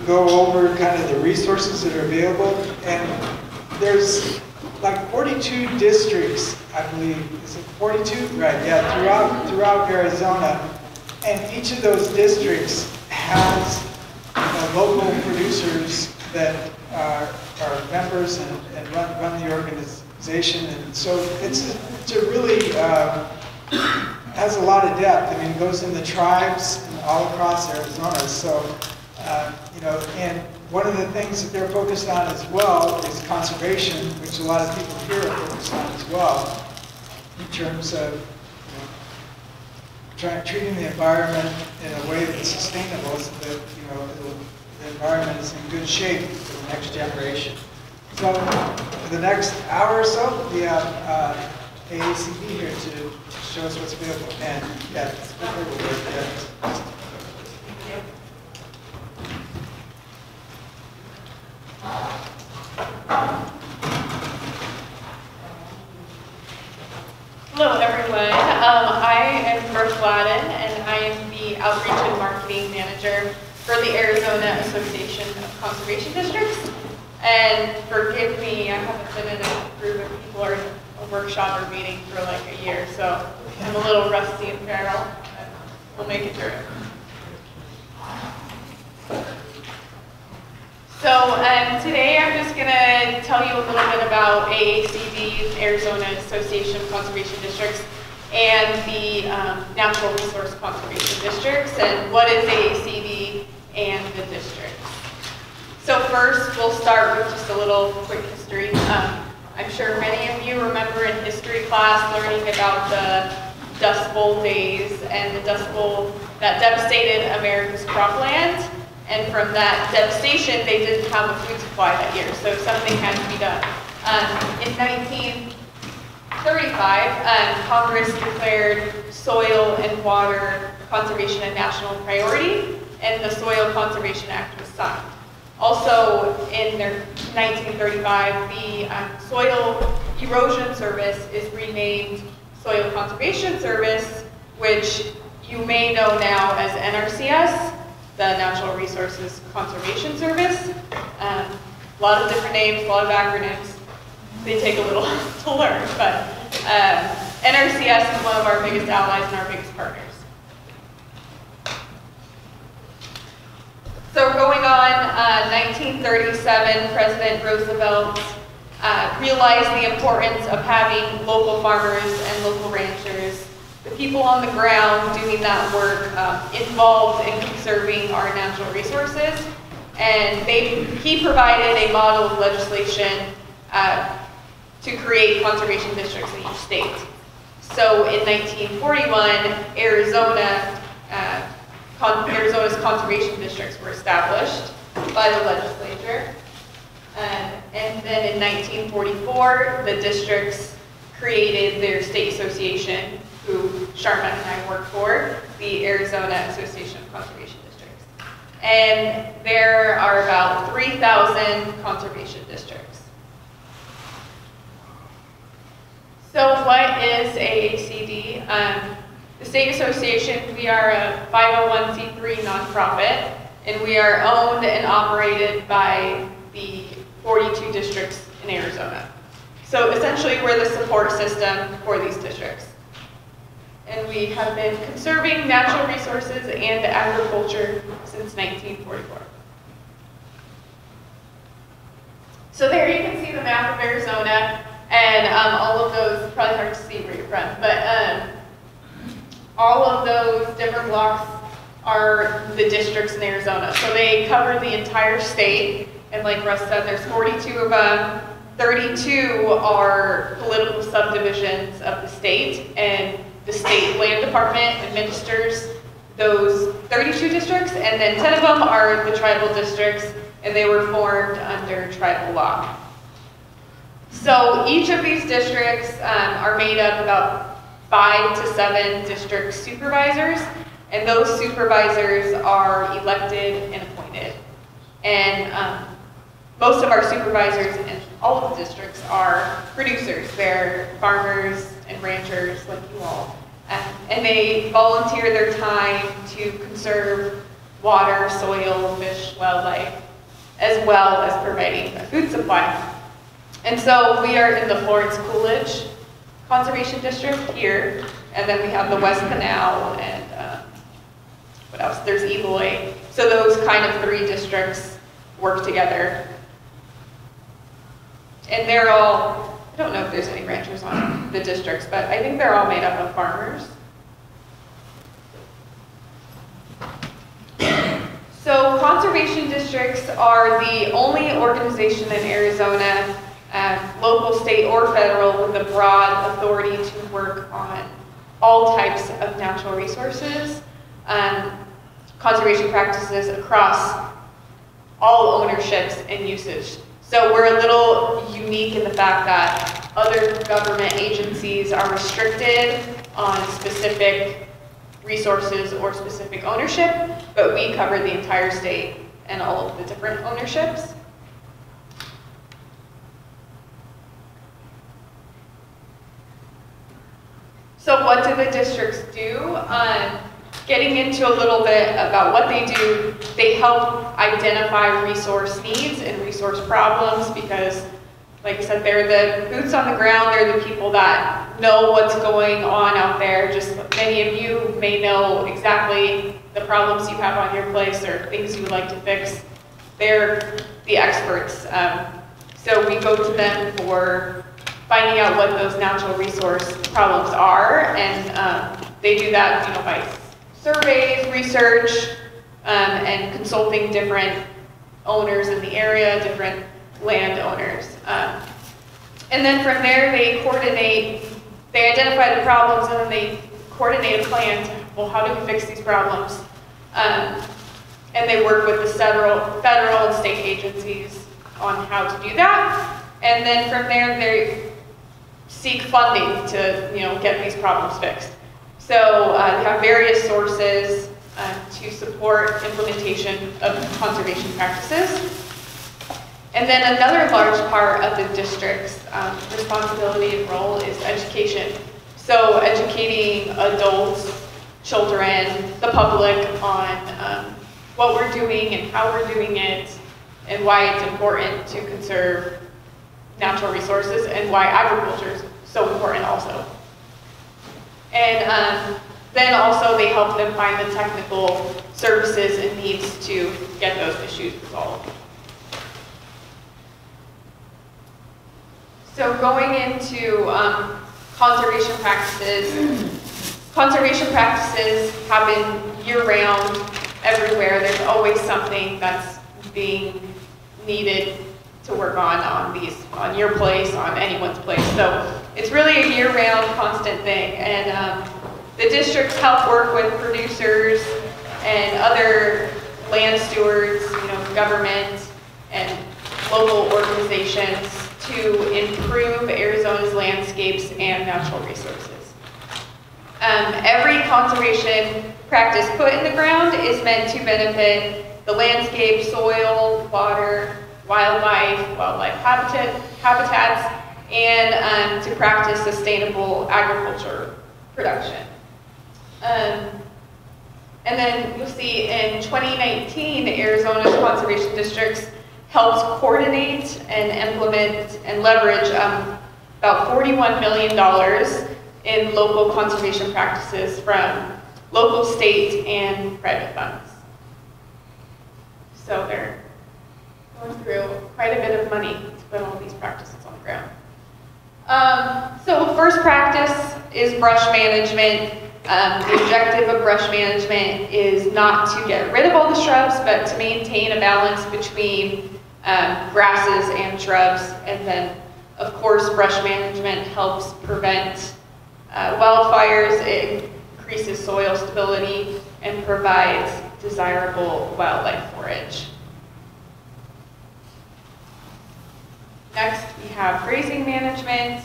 go over kind of the resources that are available, and there's like 42 districts, I believe. Is it 42? Right, yeah, throughout Arizona. And each of those districts has local producers that are members and run the organization. And so it's a really, has a lot of depth. I mean, it goes in the tribes and all across Arizona. So, and one of the things that they're focused on as well is conservation, which a lot of people here are focused on as well, in terms of treating the environment in a way that's sustainable, so that the environment is in good shape for the next generation. So for the next hour or so, we have AACB here to show us what's available. And yeah, it's a good word. Hello everyone, I am Brooke Gladden and I am the Outreach and Marketing Manager for the Arizona Association of Conservation Districts. And forgive me, I haven't been in a group of people or a workshop or meeting for like a year, so I'm a little rusty and feral, but we'll make it through. So today I'm just going to tell you a little bit about AACD, Arizona Association of Conservation Districts, and the Natural Resource Conservation Districts, and what is AACD and the districts. So first, we'll start with just a little quick history. I'm sure many of you remember in history class learning about the Dust Bowl days and the Dust Bowl that devastated America's cropland. And from that devastation, they didn't have a food supply that year, so something had to be done. In 1935, Congress declared soil and water conservation a national priority, and the Soil Conservation Act was signed. Also, in 1935, the Soil Erosion Service is renamed Soil Conservation Service, which you may know now as NRCS, the Natural Resources Conservation Service. A lot of different names, a lot of acronyms. They take a little to learn, but NRCS is one of our biggest allies and our biggest partners. So going on, 1937, President Roosevelt realized the importance of having local farmers and local ranchers, the people on the ground doing that work, involved in conserving our natural resources. And he provided a model of legislation to create conservation districts in each state. So in 1941, Arizona's conservation districts were established by the legislature. And then in 1944, the districts created their state association, who Sharma and I work for, the Arizona Association of Conservation Districts. And there are about 3,000 conservation districts. So what is AACD? The State Association, we are a 501c3 nonprofit, and we are owned and operated by the 42 districts in Arizona. So essentially, we're the support system for these districts. And we have been conserving natural resources and agriculture since 1944. So there you can see the map of Arizona, and all of those, probably hard to see where you're from, but all of those different blocks are the districts in Arizona. So they cover the entire state, and like Russ said, there's 42 of them. 32 are political subdivisions of the state, and the state land department administers those 32 districts, and then 10 of them are the tribal districts, and they were formed under tribal law. So each of these districts are made up of about 5 to 7 district supervisors, and those supervisors are elected and appointed. And most of our supervisors in all of the districts are producers. They're farmers and ranchers like you all. And they volunteer their time to conserve water, soil, fish, wildlife, as well as providing a food supply. And so we are in the Florence Coolidge Conservation District here, and then we have the West Canal and what else? There's Eloy. So those kind of 3 districts work together. And they're all, I don't know if there's any ranchers on the districts, but I think they're all made up of farmers. So conservation districts are the only organization in Arizona, local, state, or federal, with a broad authority to work on all types of natural resources, conservation practices across all ownerships and usage. So we're a little unique in the fact that other government agencies are restricted on specific resources or specific ownership, but we cover the entire state and all of the different ownerships. So what do the districts do? Getting into a little bit about what they do, they help identify resource needs and resource problems because, like I said, they're the boots on the ground. They're the people that know what's going on out there. Just many of you may know exactly the problems you have on your place or things you would like to fix. They're the experts. So we go to them for finding out what those natural resource problems are, and they do that, by surveys, research, and consulting different owners in the area, different landowners. And then from there, they identify the problems, and then they coordinate a plan to, well, how do we fix these problems? And they work with the federal and state agencies on how to do that. And then from there, they seek funding to, get these problems fixed. So they have various sources to support implementation of conservation practices. And then another large part of the district's responsibility and role is education. So educating adults, children, the public on what we're doing and how we're doing it, and why it's important to conserve natural resources, and why agriculture is so important also. And then also they help them find the technical services and needs to get those issues resolved. So going into conservation practices happen year-round everywhere. There's always something that's being needed to work on your place, on anyone's place. So it's really a year-round constant thing. And the districts help work with producers and other land stewards, government and local organizations to improve Arizona's landscapes and natural resources. Every conservation practice put in the ground is meant to benefit the landscape, soil, water, wildlife habitats, and to practice sustainable agriculture production. And then you'll see in 2019, Arizona's conservation districts helped coordinate and implement and leverage about $41 million in local conservation practices from local, state, and private funds. So they're going through quite a bit of money to put all these practices on the ground. So first practice is brush management. The objective of brush management is not to get rid of all the shrubs, but to maintain a balance between grasses and shrubs. And then, of course, brush management helps prevent wildfires. It increases soil stability and provides desirable wildlife forage. Next, we have grazing management.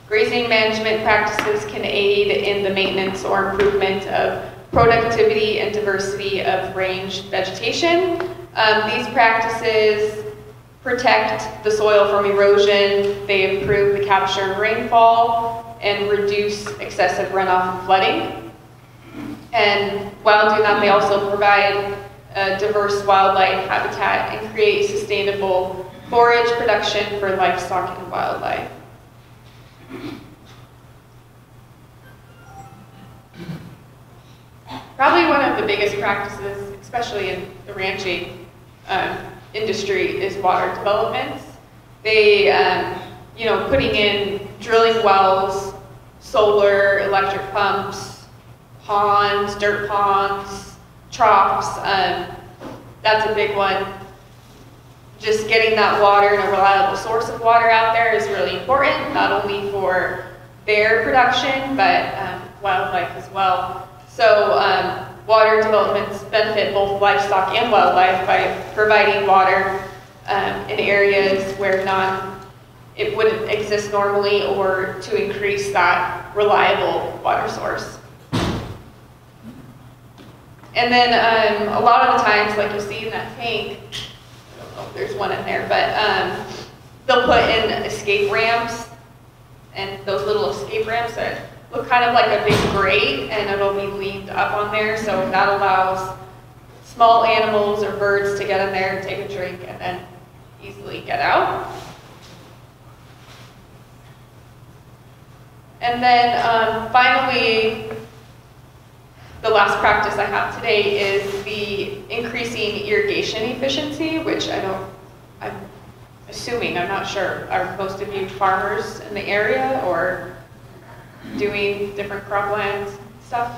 Grazing management practices can aid in the maintenance or improvement of productivity and diversity of range vegetation. These practices protect the soil from erosion, they improve the capture of rainfall, and reduce excessive runoff and flooding. And while doing that, they also provide a diverse wildlife habitat and create sustainable forage production for livestock and wildlife. Probably one of the biggest practices, especially in the ranching industry, is water development. They, putting in drilling wells, solar, electric pumps, ponds, dirt ponds, troughs, that's a big one. Just getting that water and a reliable source of water out there is really important, not only for their production, but wildlife as well. So water developments benefit both livestock and wildlife by providing water in areas where it wouldn't exist normally, or to increase that reliable water source. And then a lot of the times, like you see in that tank, I don't know if there's one in there, but they'll put in escape ramps, and those little escape ramps that look kind of like a big grate, and it'll be leaned up on there, so that allows small animals or birds to get in there and take a drink and then easily get out. And then finally, the last practice I have today is the increasing irrigation efficiency, which I'm assuming, I'm not sure, are most of you farmers in the area or doing different cropland stuff?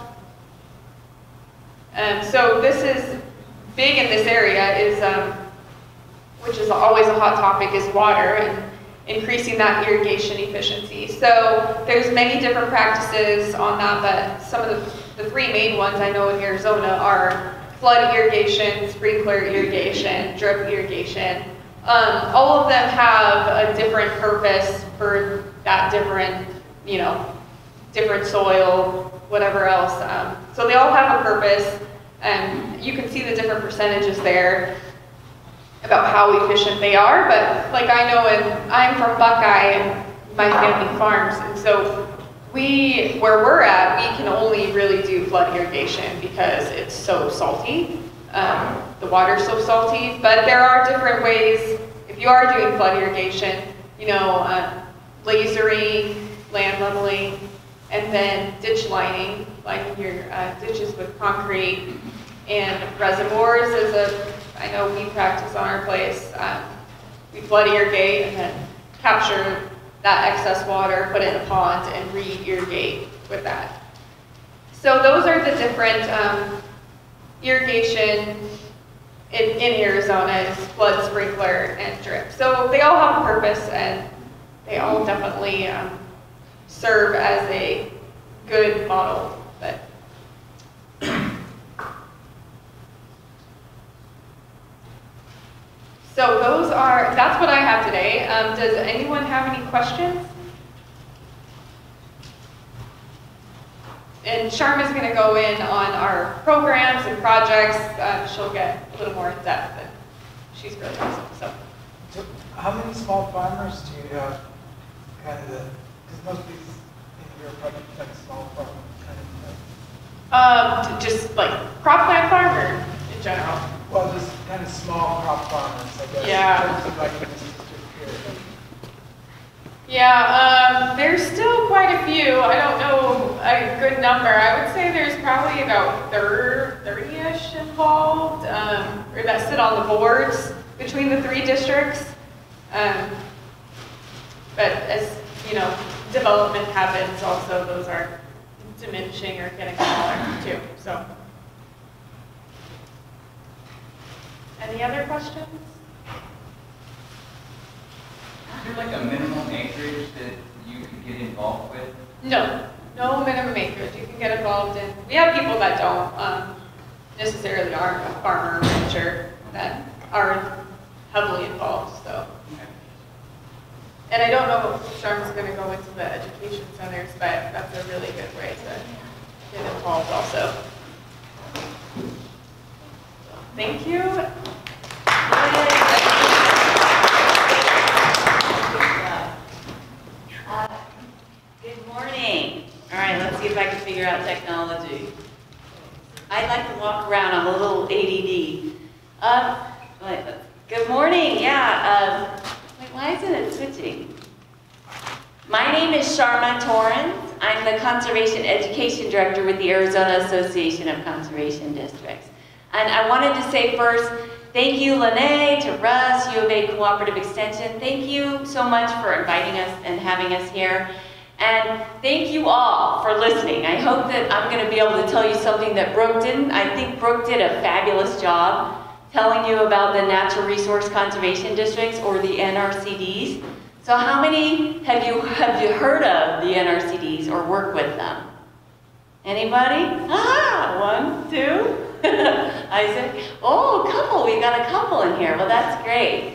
So this is big in this area, which is always a hot topic, is water and increasing that irrigation efficiency. So there's many different practices on that, but some of the three main ones I know in Arizona are flood irrigation, sprinkler irrigation, drip irrigation. All of them have a different purpose for that different, different soil, whatever else. So they all have a purpose, and you can see the different percentages there about how efficient they are. But like I know, I'm from Buckeye and my family farms, and so where we're at, we can only really do flood irrigation because it's so salty. The water's so salty, but there are different ways. If you are doing flood irrigation, lasering, land leveling, and then ditch lining your ditches with concrete, and reservoirs I know we practice on our place. We flood irrigate and then capture that excess water, put it in a pond, and re-irrigate with that. So those are the different irrigation in Arizona, is flood, sprinkler, and drip. So they all have a purpose, and they all definitely serve as a good model. But so that's what I have today. Does anyone have any questions? And Sharma's going to go in on our programs and projects. She'll get a little more in depth, and she's really awesome. So how many small farmers do you have? Because most of these in your project like small farm kind of thing. Just like cropland farmer in general. Well, just kind of small crop farmers, I guess. Yeah. In terms of like in this district here. Yeah, there's still quite a few. I don't know a good number. I would say there's probably about 30-ish involved, or that sit on the boards between the three districts. But as development happens, also those are diminishing or getting smaller too. So, any other questions? Is there like a minimum acreage that you could get involved with? No minimum acreage. You can get involved in. We have people that don't necessarily aren't a farmer or rancher that are heavily involved. So, and I don't know if Sharma's going to go into the education centers, but that's a really good way to get involved also. So, thank you. Good morning. All right, let's see if I can figure out technology. I like to walk around. I'm a little ADD. Good morning. Yeah. Wait, why isn't it switching? My name is Sharma Torrens. I'm the Conservation Education Director with the Arizona Association of Conservation Districts. And I wanted to say first, thank you, Lene, to Russ, U of A Cooperative Extension. Thank you so much for inviting us and having us here. And thank you all for listening. I hope that I'm going to be able to tell you something that Brooke didn't. I think Brooke did a fabulous job telling you about the Natural Resource Conservation Districts, or the NRCDs. So how many have you heard of the NRCDs or work with them? Anybody? Ah, 1, 2. Isaac? Oh, a couple. We got a couple in here. Well, that's great.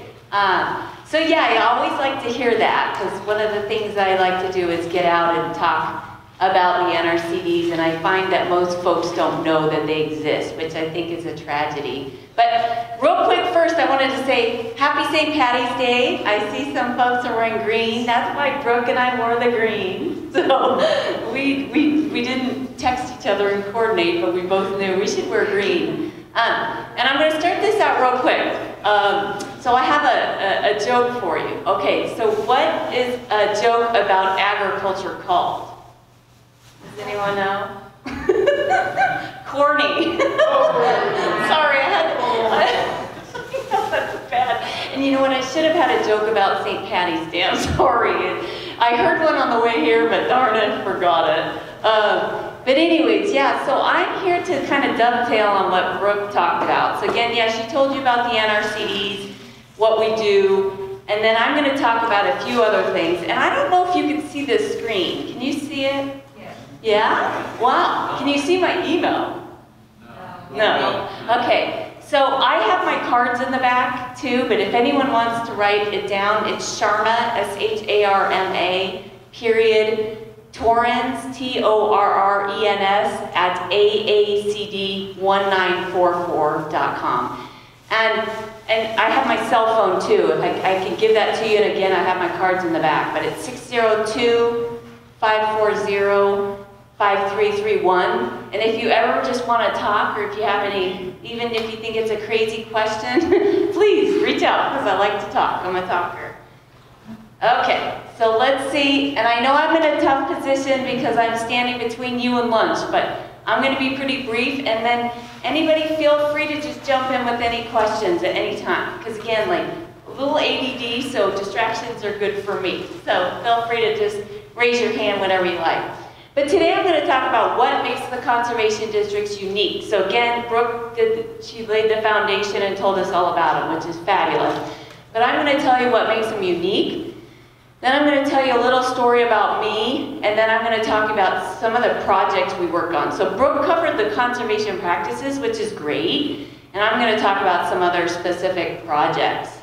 So yeah, I always like to hear that, because one of the things I like to do is get out and talk about the NRCDs, and I find that most folks don't know that they exist, which I think is a tragedy. But real quick first, I wanted to say Happy St. Patty's Day. I see some folks are wearing green. That's why Brooke and I wore the green. So we didn't text each other and coordinate, but we both knew we should wear green. And I'm going to start this out real quick. So I have a joke for you. Okay, so what is a joke about agriculture called? Does anyone know? Corny. Sorry, that's bad. And you know what, I should have had a joke about St. Patty's Day. I'm sorry. I heard one on the way here, but darn it, forgot it. But anyways, yeah, so I'm here to kind of dovetail on what Brooke talked about. So again, yeah, she told you about the NRCDs, what we do, and then I'm going to talk about a few other things. And I don't know if you can see this screen. Can you see it? Yeah? Wow. Can you see my email? No. Okay. So I have my cards in the back too, but if anyone wants to write it down, it's Sharma, S-H-A-R-M-A, period, Torrens, T-O-R-R-E-N-S, at aacd1944.com. And I have my cell phone too. If I can give that to you, and again, I have my cards in the back, but it's 602-540-5331. And if you ever just want to talk, or if you have any, even if you think it's a crazy question, please reach out, because I like to talk. I'm a talker. Okay, so let's see. And I know I'm in a tough position because I'm standing between you and lunch, but I'm going to be pretty brief, and then anybody feel free to just jump in with any questions at any time. Because again, like a little ADD, so distractions are good for me. So feel free to just raise your hand whenever you like. But today I'm going to talk about what makes the conservation districts unique. So again, Brooke she laid the foundation and told us all about them, which is fabulous. But I'm going to tell you what makes them unique. Then I'm going to tell you a little story about me, and then I'm going to talk about some of the projects we work on. So Brooke covered the conservation practices, which is great, and I'm going to talk about some other specific projects.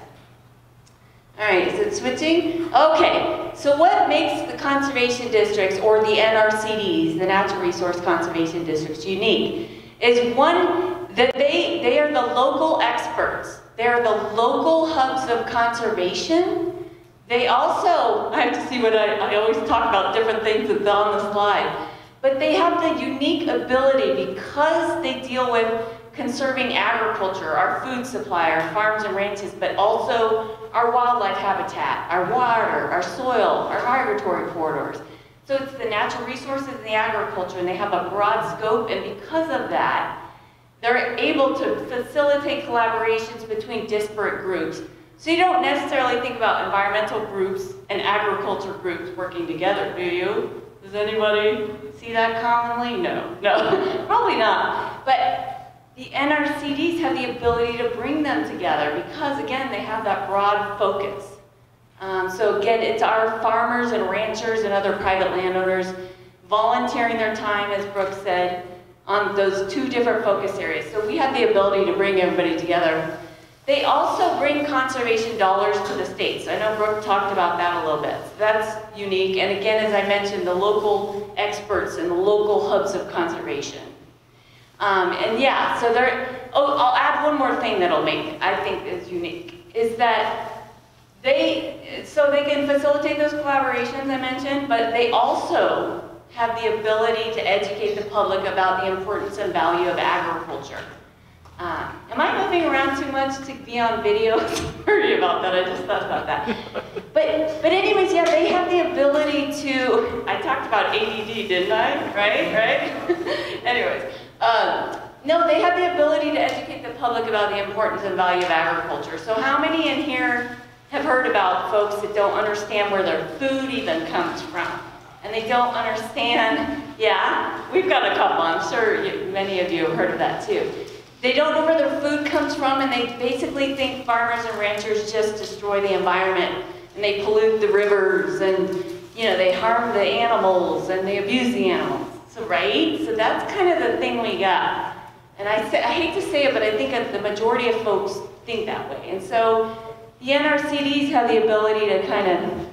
All right, is it switching? Okay, so what makes the conservation districts, or the NRCDs, the Natural Resource Conservation Districts, unique is one, that they are the local experts. They are the local hubs of conservation. They also, I have to see what I always talk about different things that's on the slide, but they have the unique ability, because they deal with conserving agriculture, our food supply, our farms and ranches, but also our wildlife habitat, our water, our soil, our migratory corridors. So it's the natural resources and the agriculture, and they have a broad scope, and because of that, they're able to facilitate collaborations between disparate groups. So you don't necessarily think about environmental groups and agriculture groups working together, do you? Does anybody see that commonly? No, probably not. But the NRCDs have the ability to bring them together because, again, they have that broad focus. So again, it's our farmers and ranchers and other private landowners volunteering their time, as Brooke said, on those two different focus areas. So we have the ability to bring everybody together. They also bring conservation dollars to the states. I know Brooke talked about that a little bit. So that's unique. And again, as I mentioned, the local experts and the local hubs of conservation. And yeah, so I'll add one more thing that'll make, I think is unique, is that they can facilitate those collaborations I mentioned, but they also have the ability to educate the public about the importance and value of agriculture. Am I moving around too much to be on video? Sorry about that, I just thought about that. But anyways, yeah, they have the ability to, I talked about ADD, didn't I? Right? Anyways, no, they have the ability to educate the public about the importance and value of agriculture. So how many in here have heard about folks that don't understand where their food even comes from? And they don't understand, yeah, we've got a couple, I'm sure many of you have heard of that too. They don't know where their food comes from, and they basically think farmers and ranchers just destroy the environment, and they pollute the rivers, and they harm the animals, and they abuse the animals. So right? So that's kind of the thing we got. And I hate to say it, but I think the majority of folks think that way. And so the NRCDs have the ability to kind of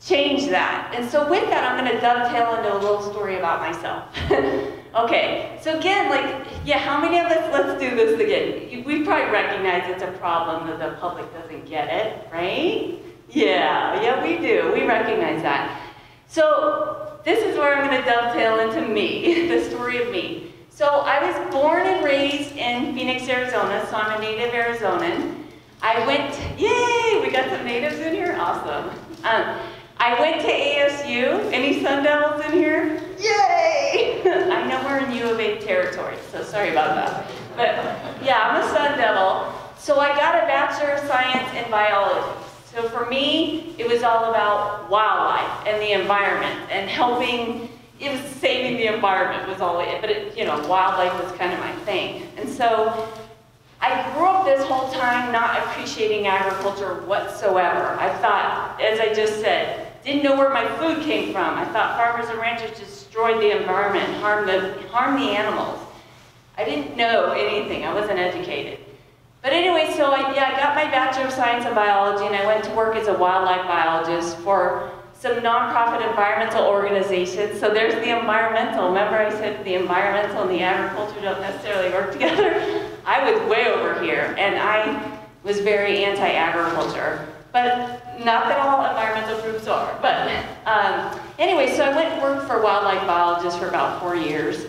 change that. And so with that, I'm going to dovetail into a little story about myself. Okay, so again, how many of us, let's do this again. We probably recognize it's a problem that the public doesn't get it, right? Yeah, we do. We recognize that. So this is where I'm going to dovetail into me, the story of me. So I was born and raised in Phoenix, Arizona, so I'm a native Arizonan. I went, yay, we got some natives in here? Awesome. I went to ASU. Any Sun Devils in here? Yay! I know we're in U of A territory, so sorry about that. But yeah, I'm a Sun Devil. So I got a Bachelor of Science in Biology. So for me, it was all about wildlife and the environment and helping, it was saving the environment was all it, but wildlife was kind of my thing. And so I grew up this whole time not appreciating agriculture whatsoever. I thought, as I just said, didn't know where my food came from. I thought farmers and ranchers destroyed the environment, harmed the animals. I didn't know anything. I wasn't educated. But anyway, so I got my Bachelor of Science in Biology, and I went to work as a wildlife biologist for some nonprofit environmental organizations. So there's the environmental. Remember I said the environmental and the agriculture don't necessarily work together? I was way over here, and I was very anti-agriculture. But not that all environmental groups are. But anyway, so I went and worked for a wildlife biologist for about 4 years.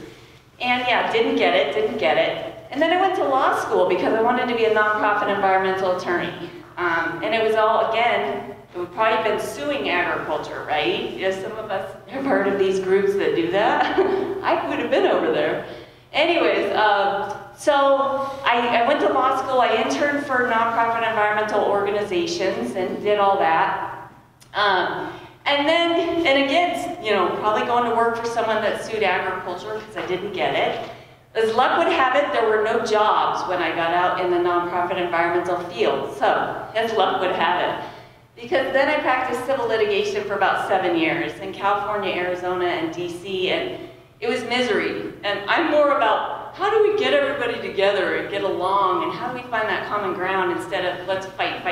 And yeah, didn't get it. And then I went to law school because I wanted to be a nonprofit environmental attorney. And it was all, again, we've probably been suing agriculture, right? Some of us have heard of these groups that do that. I would have been over there. Anyways, so I went to law school. I interned for nonprofit environmental organizations and did all that. And again, probably going to work for someone that sued agriculture because I didn't get it. As luck would have it, there were no jobs when I got out in the nonprofit environmental field. So, as luck would have it. Because then I practiced civil litigation for about 7 years in California, Arizona, and DC, and it was misery. And I'm more about how do we get everybody together and get along, and how do we find that common ground instead of let's fight.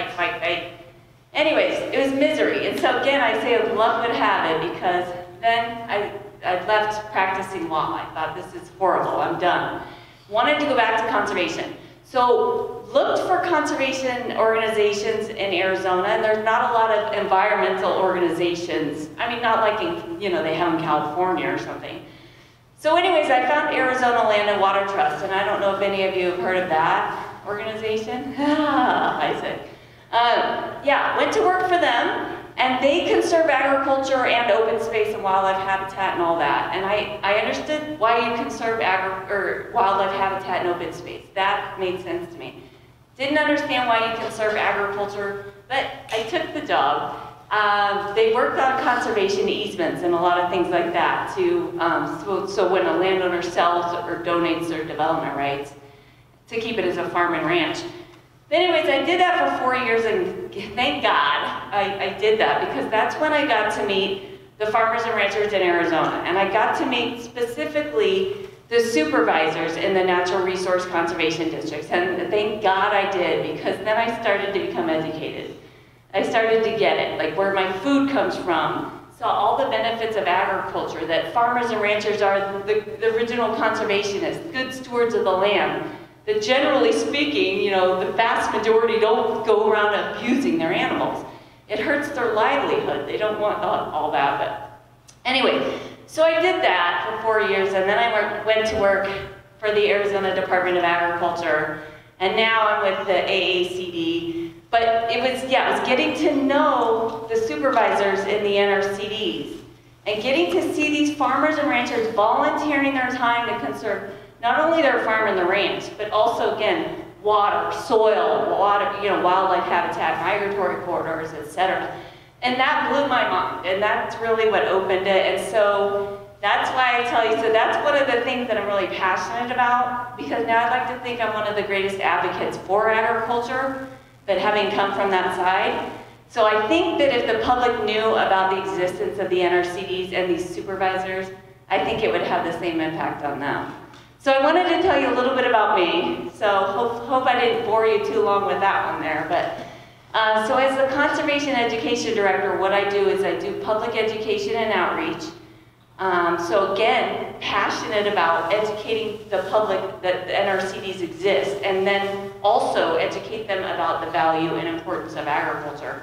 Anyways, it was misery. And so again, I say as luck would have it, because then I left practicing law. I thought, this is horrible, I'm done. Wanted to go back to conservation. So looked for conservation organizations in Arizona, and there's not a lot of environmental organizations. I mean, not like they have in California or something. So anyways, I found Arizona Land and Water Trust, and I don't know if any of you have heard of that organization. I said. Went to work for them, and they conserve agriculture and open space and wildlife habitat and all that. And I understood why you conserve wildlife habitat and open space. That made sense to me. Didn't understand why you conserve agriculture, but I took the job. They worked on conservation easements and a lot of things like that so when a landowner sells or donates their development rights, to keep it as a farm and ranch. Anyways, I did that for 4 years, and thank God I did that, because that's when I got to meet the farmers and ranchers in Arizona. And I got to meet specifically the supervisors in the natural resource conservation districts. And thank God I did, because then I started to become educated. I started to get it, like where my food comes from, saw all the benefits of agriculture, that farmers and ranchers are the original conservationists, good stewards of the land. That generally speaking, the vast majority don't go around abusing their animals. It hurts their livelihood. They don't want all that, but anyway, So I did that for 4 years, and then I went to work for the Arizona Department of Agriculture, and now I'm with the AACD. But it was getting to know the supervisors in the NRCDs, and getting to see these farmers and ranchers volunteering their time to conserve not only their farm and the ranch, but also, again, water, soil, water, wildlife habitat, migratory corridors, etc. And that blew my mind, and that's really what opened it. And so that's why I tell you, so that's one of the things that I'm really passionate about, because now I'd like to think I'm one of the greatest advocates for agriculture, but having come from that side. So I think that if the public knew about the existence of the NRCDs and these supervisors, I think it would have the same impact on them. So I wanted to tell you a little bit about me. So hope I didn't bore you too long with that one there. But so as the Conservation Education Director, what I do is I do public education and outreach. So again, passionate about educating the public that the NRCDs exist, and then also educate them about the value and importance of agriculture.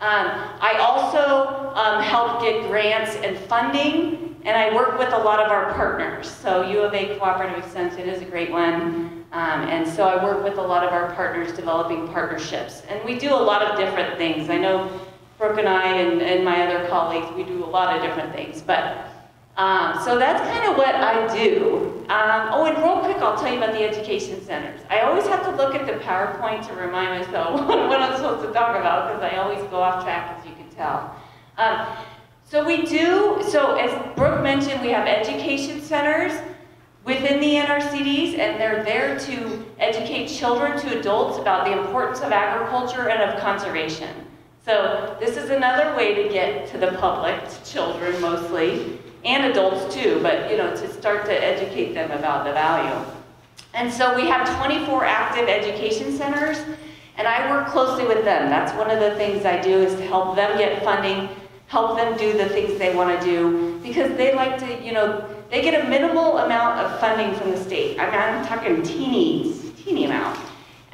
I also help get grants and funding, and I work with a lot of our partners. So U of A Cooperative Extension is a great one. And so I work with a lot of our partners developing partnerships. And we do a lot of different things. I know Brooke and I and my other colleagues, we do a lot of different things. But so that's kind of what I do. Oh, and real quick, I'll tell you about the education centers. I always have to look at the PowerPoint to remind myself what I'm supposed to talk about, because I always go off track, as you can tell. So as Brooke mentioned, we have education centers within the NRCDs, and they're there to educate children to adults about the importance of agriculture and of conservation. So this is another way to get to the public, to children mostly, and adults too, but to start to educate them about the value. And so we have 24 active education centers, and I work closely with them. That's one of the things I do, is to help them get funding, help them do the things they want to do, because they like to, they get a minimal amount of funding from the state. I'm talking teeny amount.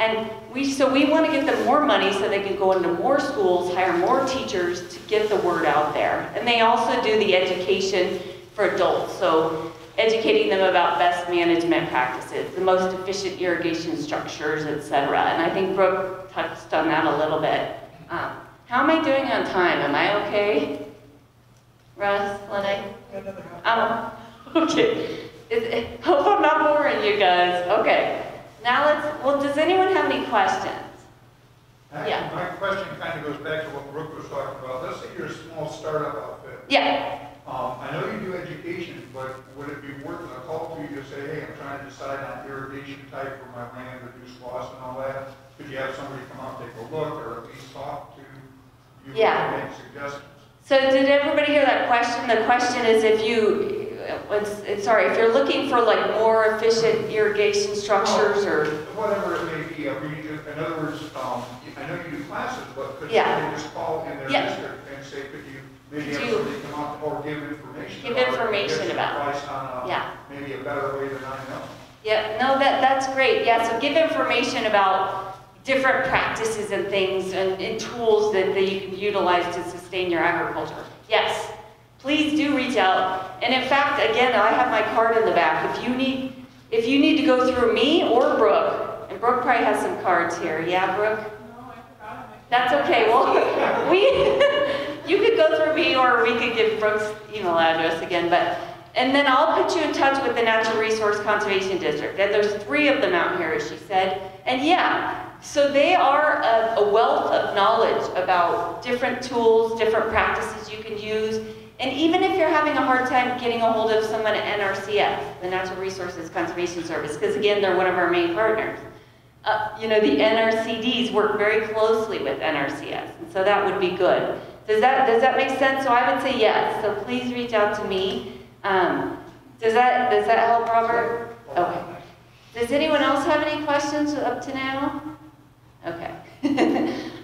And we want to get them more money so they can go into more schools, hire more teachers to get the word out there. And they also do the education for adults, so educating them about best management practices, the most efficient irrigation structures, etc. And I think Brooke touched on that a little bit. How am I doing on time? Am I okay? Russ, Lenny? Okay. Hope I'm not boring you guys. Okay. Now does anyone have any questions? Actually, Yeah. my question kind of goes back to what Brooke was talking about. Let's say you're a small startup outfit. Yeah. I know you do education, but would it be worth a call to you to say, hey, I'm trying to decide on irrigation type for my land, reduce loss and all that? Could you have somebody come out and take a look, or at least talk to you and make suggestions? So did everybody hear that question? The question is if you're looking for like more efficient irrigation structures or whatever it may be. In other words, I know you do classes, but could Yeah. somebody just call in their district and say, could you maybe have somebody come out or give information about advice on maybe a better way than I know? Yeah, no, that's great. Yeah, so give information about different practices and things and tools that you can utilize to sustain your agriculture. Yes, please do reach out. And in fact, again, I have my card in the back. If you need to go through me or Brooke, and Brooke probably has some cards here. Yeah, Brooke? No, I forgot them. That's okay. Well, you could go through me, or we could give Brooke's email address again. And then I'll put you in touch with the Natural Resource Conservation District. And there's 3 of them out here, as she said. And yeah, so they are a wealth of knowledge about different tools, different practices you can use. And even if you're having a hard time getting a hold of someone at NRCS, the Natural Resources Conservation Service, because again, they're one of our main partners. The NRCDs work very closely with NRCS, and so that would be good. Does that make sense? So I would say yes. So please reach out to me. Does that help, Robert? Okay. Does anyone else have any questions up to now? Okay.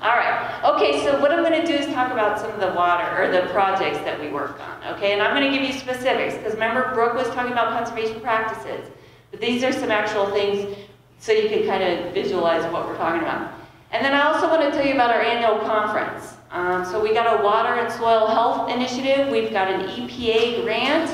All right. Okay, so what I'm going to do is talk about some of the the projects that we work on. Okay, and I'm going to give you specifics, because remember Brooke was talking about conservation practices, but these are some actual things so you can kind of visualize what we're talking about. And then I also want to tell you about our annual conference. So we got a water and soil health initiative. We've got an EPA grant.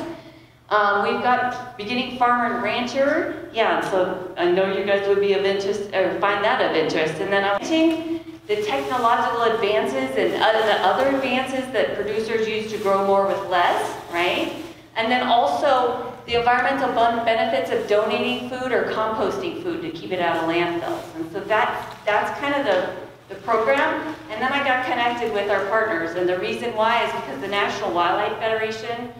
We've got beginning farmer and rancher. Yeah, so I know you guys would be of interest, or find that of interest. And then I'm mentioning the technological advances and the other advances that producers use to grow more with less, right? And then also the environmental benefits of donating food or composting food to keep it out of landfills. And so that's kind of the program. And then I got connected with our partners. And the reason why is because the National Wildlife Federation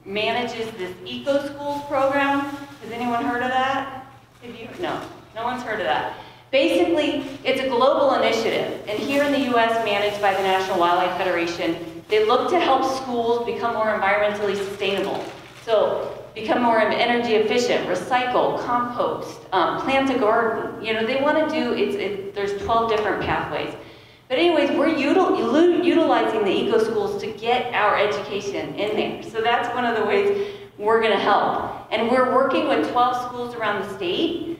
manages this Eco Schools program. Has anyone heard of that? Have you? No, no one's heard of that. Basically, it's a global initiative. And here in the US, managed by the National Wildlife Federation, they look to help schools become more environmentally sustainable. So become more energy efficient, recycle, compost, plant a garden. You know, they want to do, there's 12 different pathways. But anyways, we're utilizing the Eco Schools to get our education in there. So that's one of the ways we're going to help. And we're working with 12 schools around the state,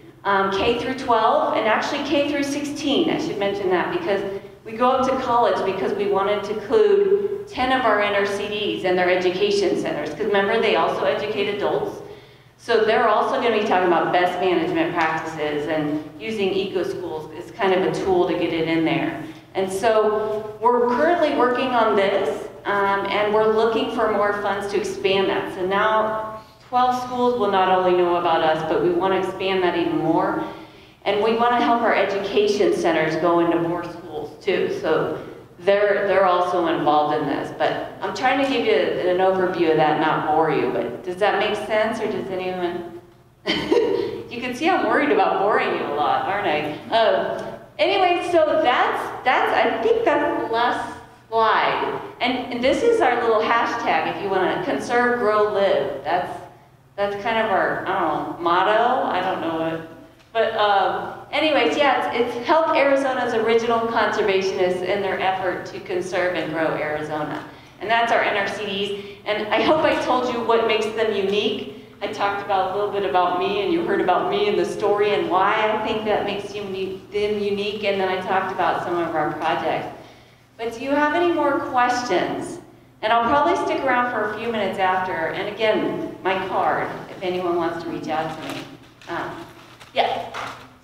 K through 12, and actually K through 16. I should mention that because we go up to college because we wanted to include 10 of our NRCDs and their education centers. Because remember, they also educate adults. So they're also going to be talking about best management practices, and using Eco Schools is kind of a tool to get it in there. And so we're currently working on this, and we're looking for more funds to expand that. So now 12 schools will not only know about us, but we want to expand that even more. And we want to help our education centers go into more schools too. So they're also involved in this. But I'm trying to give you an overview of that, not bore you. But does that make sense, or does anyone? You can see I'm worried about boring you a lot, aren't I? Anyway, so I think that's the last slide. And this is our little hashtag, if you want to conserve, grow, live. That's kind of our, I don't know, motto. I don't know what. But anyways, yeah, it's help Arizona's original conservationists in their effort to conserve and grow Arizona. And that's our NRCDs. And I hope I told you what makes them unique. I talked about a little bit about me, and you heard about me and the story and why I think that makes them unique. And then I talked about some of our projects. But do you have any more questions? And I'll probably stick around for a few minutes after. And again, my card, if anyone wants to reach out to me. Yeah.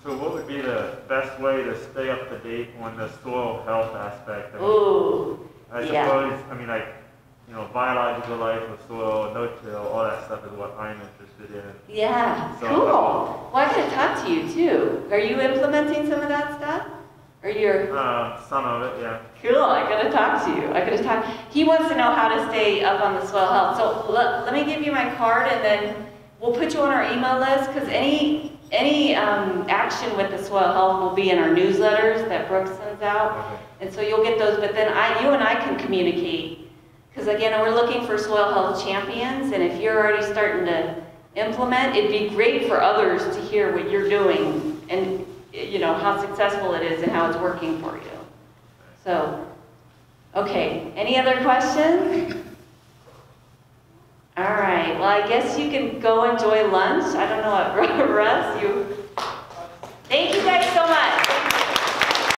So what would be the best way to stay up to date on the soil health aspect? I suppose, I mean, like, you know, biological life of soil, no-till, all that stuff is what I'm interested in. Yeah, So, cool. Well, I could talk to you too. Are you implementing some of that stuff? Or you're... some of it, yeah. Cool, I gotta talk to you. He wants to know how to stay up on the soil health. So let me give you my card, and then we'll put you on our email list, because any action with the soil health will be in our newsletters that Brooke sends out. Okay. And so you'll get those, but then you and I can communicate. Because again, we're looking for soil health champions, and if you're already starting to implement, it'd be great for others to hear what you're doing and, you know, how successful it is and how it's working for you. So, okay, any other questions? All right, well, I guess you can go enjoy lunch. I don't know what, Russ, thank you guys so much.